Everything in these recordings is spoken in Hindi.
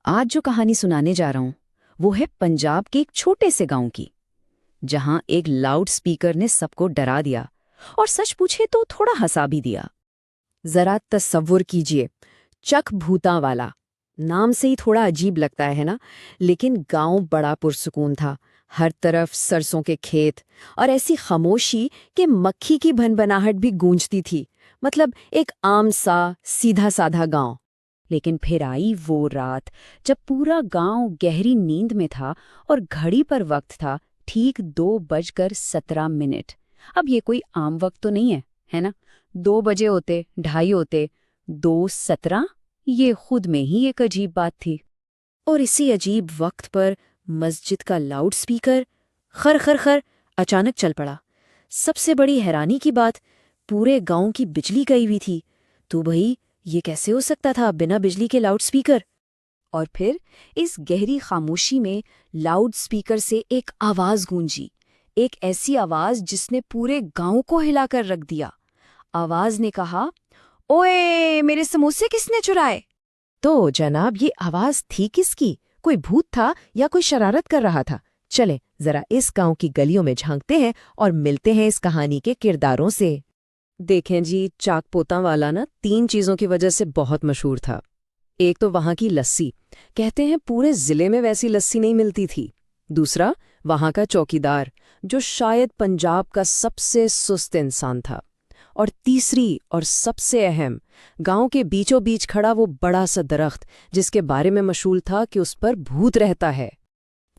आज जो कहानी सुनाने जा रहा हूं वो है पंजाब के एक छोटे से गांव की, जहां एक लाउड स्पीकर ने सबको डरा दिया और सच पूछे तो थोड़ा हंसा भी दिया। जरा तसव्वुर कीजिए, चक भूता वाला। नाम से ही थोड़ा अजीब लगता है ना? लेकिन गांव बड़ा पुरसुकून था। हर तरफ सरसों के खेत और ऐसी खामोशी कि मक्खी की भनभनाहट भी गूंजती थी। मतलब एक आम सा सीधा साधा गांव। लेकिन फिर आई वो रात जब पूरा गांव गहरी नींद में था और घड़ी पर वक्त था ठीक 2:17। अब ये कोई आम वक्त तो नहीं है ना? 2 बजे होते, 2:30 होते, 2:17। ये खुद में ही एक अजीब बात थी। और इसी अजीब वक्त पर मस्जिद का लाउड स्पीकर खर खर खर अचानक चल पड़ा। सबसे बड़ी हैरानी की बात, पूरे गांव की बिजली गई हुई थी। तो भाई, ये कैसे हो सकता था बिना बिजली के लाउड स्पीकर? और फिर इस गहरी खामोशी में लाउड स्पीकर से एक आवाज गूंजी, एक ऐसी आवाज जिसने पूरे गांव को हिलाकर रख दिया। आवाज ने कहा, ओए, मेरे समोसे किसने चुराए? तो जनाब, ये आवाज थी किसकी? कोई भूत था या कोई शरारत कर रहा था? चले जरा इस गांव की गलियों में झांकते हैं और मिलते हैं इस कहानी के किरदारों से। देखें जी, चाकपोता वाला ना 3 चीजों की वजह से बहुत मशहूर था। एक तो वहां की लस्सी, कहते हैं पूरे जिले में वैसी लस्सी नहीं मिलती थी। दूसरा, वहां का चौकीदार, जो शायद पंजाब का सबसे सुस्त इंसान था। और तीसरी और सबसे अहम, गांव के बीचों बीच खड़ा वो बड़ा सा दरख्त, जिसके बारे में मशहूर था कि उस पर भूत रहता है।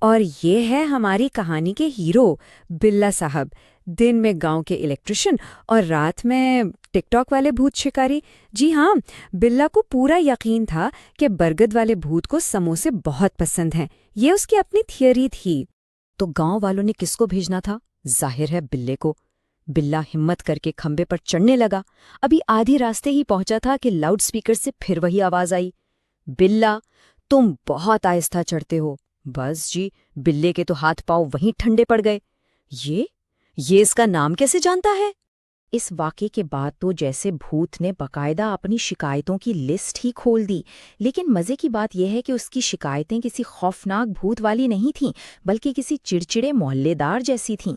और ये है हमारी कहानी के हीरो, बिल्ला साहब। दिन में गांव के इलेक्ट्रिशियन और रात में टिकटॉक वाले भूत शिकारी। जी हाँ, बिल्ला को पूरा यकीन था कि बरगद वाले भूत को समोसे बहुत पसंद हैं। ये उसकी अपनी थियरी थी। तो गांव वालों ने किसको भेजना था? जाहिर है बिल्ले को। बिल्ला हिम्मत करके खंबे पर चढ़ने लगा। अभी आधी रास्ते ही पहुंचा था कि लाउड स्पीकर से फिर वही आवाज आई, बिल्ला, तुम बहुत आहिस्ता चढ़ते हो। बस जी, बिल्ले के तो हाथ पांव वहीं ठंडे पड़ गए। ये इसका नाम कैसे जानता है? इस वाक़े के बाद तो जैसे भूत ने बकायदा अपनी शिकायतों की लिस्ट ही खोल दी। लेकिन मज़े की बात यह है कि उसकी शिकायतें किसी खौफनाक भूत वाली नहीं थीं, बल्कि किसी चिड़चिड़े मोहल्लेदार जैसी थीं।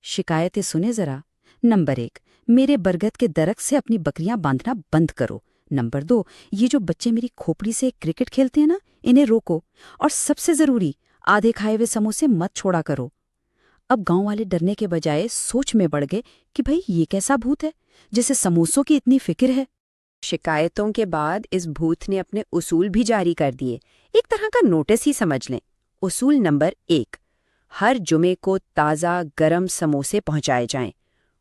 शिकायतें सुने जरा। नंबर 1, मेरे बरगद के दरख्त से अपनी बकरियां बांधना बंद करो। नंबर 2, ये जो बच्चे मेरी खोपड़ी से क्रिकेट खेलते हैं ना, इन्हें रोको। और सबसे ज़रूरी, आधे खाए हुए समोसे मत छोड़ा करो। अब गांव वाले डरने के बजाय सोच में पड़ गए कि भाई, ये कैसा भूत है जिसे समोसों की इतनी फिक्र है। शिकायतों के बाद इस भूत ने अपने उसूल भी जारी कर दिए। एक तरह का नोटिस ही समझ लें। उसूल नंबर 1, हर जुमे को ताज़ा गरम समोसे पहुंचाए जाएं।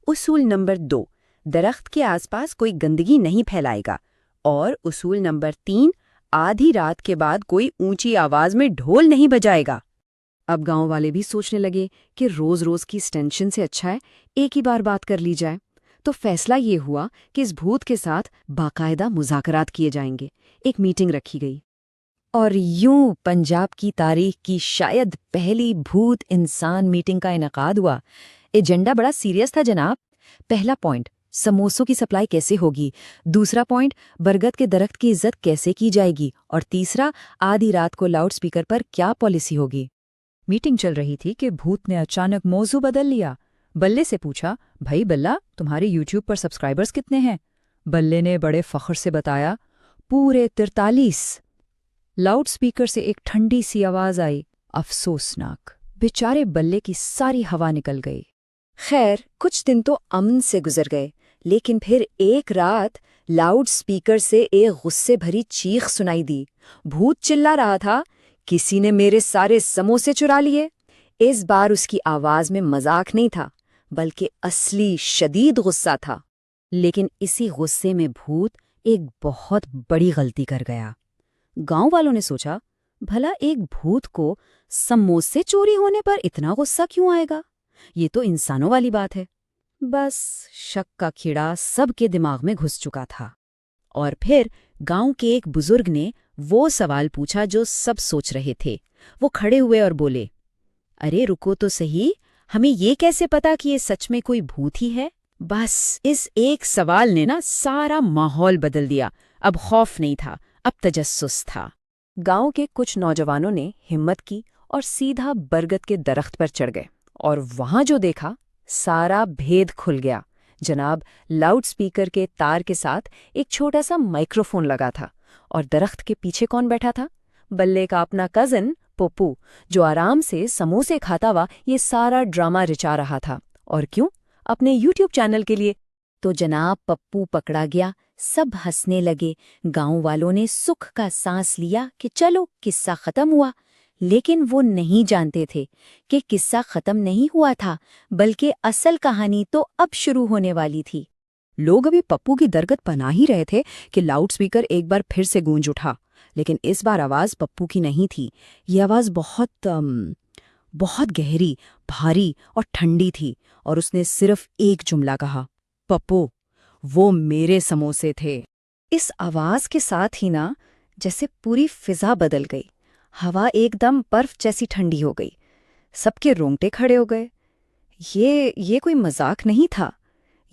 उसूल नंबर 2, दरख्त के आसपास कोई गंदगी नहीं फैलाएगा। और उसूल नंबर 3, आधी रात के बाद कोई ऊंची आवाज में ढोल नहीं बजाएगा। अब गांव वाले भी सोचने लगे कि रोज रोज की इस टेंशन से अच्छा है एक ही बार बात कर ली जाए। तो फैसला ये हुआ कि इस भूत के साथ बाकायदा मुज़ाकरात किए जाएंगे। एक मीटिंग रखी गई और यूं पंजाब की तारीख की शायद पहली भूत इंसान मीटिंग का इनेकाद हुआ। एजेंडा बड़ा सीरियस था जनाब। पहला पॉइंट, समोसों की सप्लाई कैसे होगी। दूसरा पॉइंट, बरगद के दरख्त की इज्जत कैसे की जाएगी। और तीसरा, आधी रात को लाउड स्पीकर पर क्या पॉलिसी होगी। मीटिंग चल रही थी कि भूत ने अचानक मौजू बदल लिया। बल्ले से पूछा, भाई बल्ला, तुम्हारे यूट्यूब पर सब्सक्राइबर्स कितने हैं? बल्ले ने बड़े फख्र से बताया, पूरे 43। लाउड स्पीकर से एक ठंडी सी आवाज आई, अफसोसनाक। बेचारे बल्ले की सारी हवा निकल गई। खैर, कुछ दिन तो अमन से गुजर गए, लेकिन फिर एक रात लाउड स्पीकर से एक गुस्से भरी चीख सुनाई दी। भूत चिल्ला रहा था, किसी ने मेरे सारे समोसे चुरा लिए। इस बार उसकी आवाज में मजाक नहीं था, बल्कि असली शदीद गुस्सा था। लेकिन इसी गुस्से में भूत एक बहुत बड़ी गलती कर गया। गांव वालों ने सोचा, भला एक भूत को समोसे चोरी होने पर इतना गुस्सा क्यों आएगा? ये तो इंसानों वाली बात है। बस शक का कीड़ा सबके दिमाग में घुस चुका था। और फिर गांव के एक बुजुर्ग ने वो सवाल पूछा जो सब सोच रहे थे। वो खड़े हुए और बोले, अरे रुको तो सही, हमें ये कैसे पता कि ये सच में कोई भूत ही है? बस इस एक सवाल ने ना सारा माहौल बदल दिया। अब खौफ नहीं था, अब तजस्सुस था। गांव के कुछ नौजवानों ने हिम्मत की और सीधा बरगद के दरख्त पर चढ़ गए और वहां जो देखा, सारा भेद खुल गया। जनाब, लाउडस्पीकर के तार के साथ एक छोटा सा माइक्रोफोन लगा था और दरख्त के पीछे कौन बैठा था? बल्ले का अपना कज़न पप्पू, जो आराम से समोसे खाता हुआ ये सारा ड्रामा रिचा रहा था। और क्यों? अपने यूट्यूब चैनल के लिए। तो जनाब, पप्पू पकड़ा गया, सब हंसने लगे। गांव वालों ने सुख का सांस लिया कि चलो किस्सा खत्म हुआ। लेकिन वो नहीं जानते थे कि किस्सा खत्म नहीं हुआ था, बल्कि असल कहानी तो अब शुरू होने वाली थी। लोग अभी पप्पू की दरगद बना ही रहे थे कि लाउडस्पीकर एक बार फिर से गूंज उठा। लेकिन इस बार आवाज पप्पू की नहीं थी। ये आवाज बहुत गहरी, भारी और ठंडी थी। और उसने सिर्फ एक जुमला कहा, पप्पू, वो मेरे समोसे थे। इस आवाज के साथ ही ना, जैसे पूरी फिजा बदल गई। हवा एकदम बर्फ जैसी ठंडी हो गई। सबके रोंगटे खड़े हो गए। ये कोई मजाक नहीं था।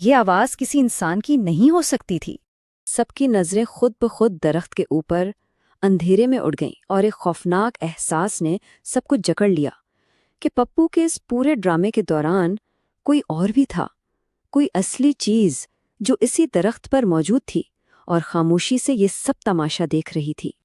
ये आवाज किसी इंसान की नहीं हो सकती थी। सबकी नजरें खुद ब खुद दरख्त के ऊपर अंधेरे में उड़ गईं और एक खौफनाक एहसास ने सबको जकड़ लिया कि पप्पू के इस पूरे ड्रामे के दौरान कोई और भी था, कोई असली चीज जो इसी दरख्त पर मौजूद थी और खामोशी से ये सब तमाशा देख रही थी।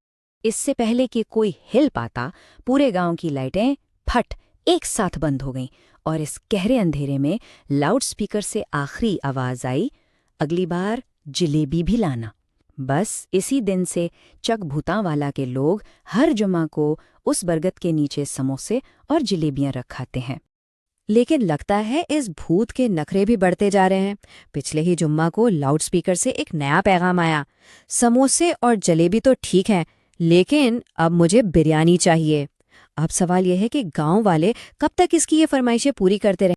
इससे पहले कि कोई हिल पाता, पूरे गांव की लाइटें फट एक साथ बंद हो गईं और इस गहरे अंधेरे में लाउडस्पीकर से आखिरी आवाज आई, अगली बार जलेबी भी लाना। बस इसी दिन से चक भूतांवाला के लोग हर जुमा को उस बरगद के नीचे समोसे और जलेबियां रखाते हैं। लेकिन लगता है इस भूत के नखरे भी बढ़ते जा रहे हैं। पिछले ही जुम्मा को लाउडस्पीकर से एक नया पैगाम आया, समोसे और जलेबी तो ठीक हैं, लेकिन अब मुझे बिरयानी चाहिए। अब सवाल यह है कि गांव वाले कब तक इसकी ये फरमाइशें पूरी करते रहें।